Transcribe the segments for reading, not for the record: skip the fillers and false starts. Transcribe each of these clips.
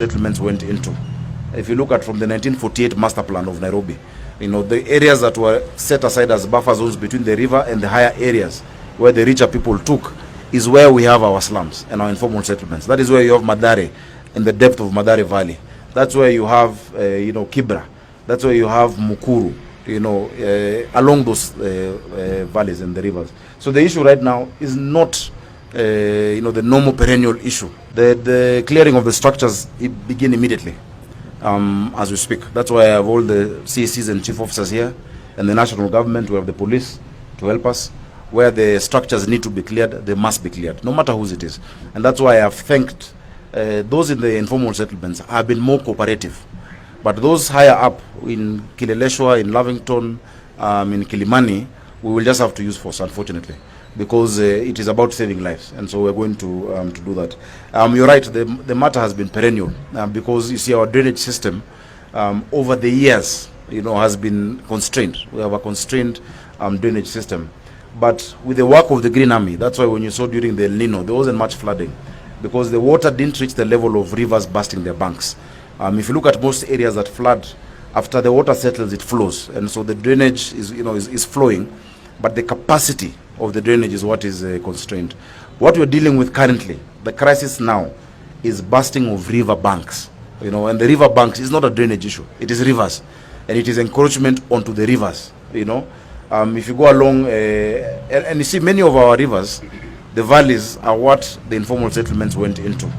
settlements went into. If you look at from the 1948 master plan of Nairobi, the areas that were set aside as buffer zones between the river and the higher areas where the richer people took is where we have our slums and our informal settlements. That is where you have Madare in the depth of Madare Valley. That's where you have, Kibra. That's where you have Mukuru, along those valleys and the rivers. So the issue right now is not the normal perennial issue. The clearing of the structures begin immediately as we speak. That's why I have all the CACs and chief officers here and the national government. We have the police to help us. Where the structures need to be cleared, they must be cleared, no matter whose it is. And that's why I have thanked those in the informal settlements have been more cooperative. But those higher up in Kileleshwa, in Lavington, in Kilimani, we will just have to use force, unfortunately, because it is about saving lives, and so we're going to do that. You're right, the matter has been perennial because you see our drainage system over the years, has been constrained. We have a constrained drainage system. But with the work of the Green Army, that's why when you saw during the El Nino, there wasn't much flooding because the water didn't reach the level of rivers bursting their banks. If you look at most areas that flood, after the water settles, it flows, and so the drainage is flowing, but the capacity of the drainage is what is constrained. What we're dealing with currently, the crisis now, is bursting of river banks. And the river banks is not a drainage issue. It is rivers, and it is encroachment onto the rivers. If you go along, and you see many of our rivers, the valleys are what the informal settlements went into.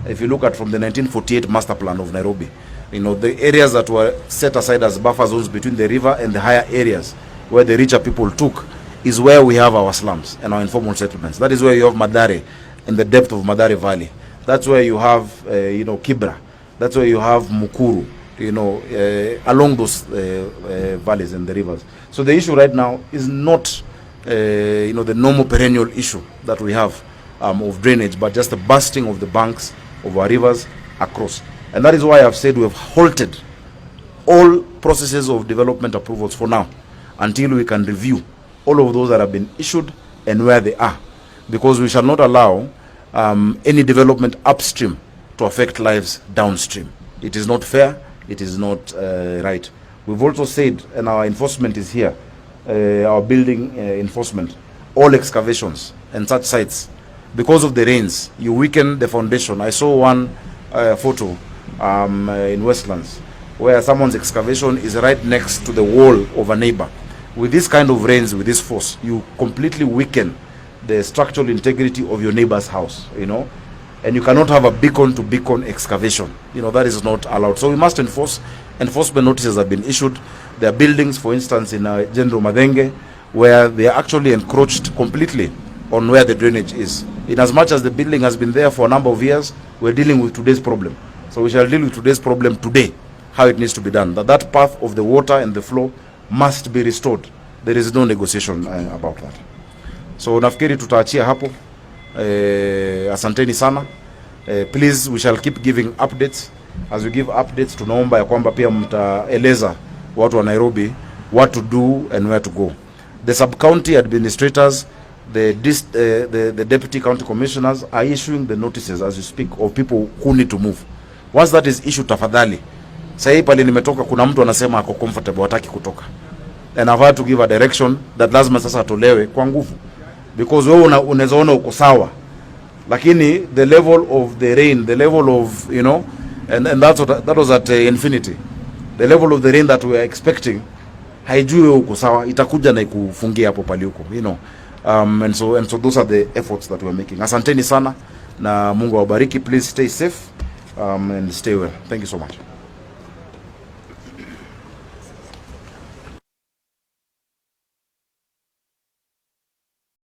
If you look at from the 1948 master plan of Nairobi, the areas that were set aside as buffer zones between the river and the higher areas where the richer people took is where we have our slums and our informal settlements. That is where you have Madare in the depth of Madare Valley. That's where you have, Kibra. That's where you have Mukuru, along those valleys and the rivers. So the issue right now is not, the normal perennial issue that we have of drainage, but just the bursting of the banks of our rivers across. And that is why I've said we have halted all processes of development approvals for now until we can review all of those that have been issued and where they are, because we shall not allow any development upstream to affect lives downstream. It is not fair, it is not right. We've also said, and our enforcement is here, our building enforcement, all excavations and such sites, because of the rains, you weaken the foundation. I saw one photo in Westlands where someone's excavation is right next to the wall of a neighbor. With this kind of rains, with this force, you completely weaken the structural integrity of your neighbor's house, and you cannot have a beacon-to-beacon excavation. That is not allowed. So we must enforce. Enforcement notices have been issued. There are buildings, for instance, in General Madenge, where they are actually encroached completely on where the drainage is. In as much as the building has been there for a number of years, we're dealing with today's problem. So we shall deal with today's problem today, how it needs to be done. That path of the water and the flow must be restored. There is no negotiation about that. So nafikiri tutaachia hapo. Asanteni sana. Please, we shall keep giving updates. As we give updates, tunaomba ya kwamba pia mtaeleza watu wa Nairobi what to do and where to go. The sub-county administrators, the deputy county commissioners are issuing the notices as we speak of people who need to move. Once that is issued, tafadhali. Sasa pale nimetoka kuna mtu anasema ako comfortable hataki kutoka. And I've had to give a direction that lazima sasa atolewe kwa nguvu. Because wewe unaweza ona uko sawa. Lakini the level of the rain, the level of, and that was at infinity. The level of the rain that we are expecting, haijui wewe uko sawa, itakuja na ikufungia hapo pale huko, and so those are the efforts that we are making. Asanteni sana na Mungu awabariki. Please stay safe and stay well. Thank you so much.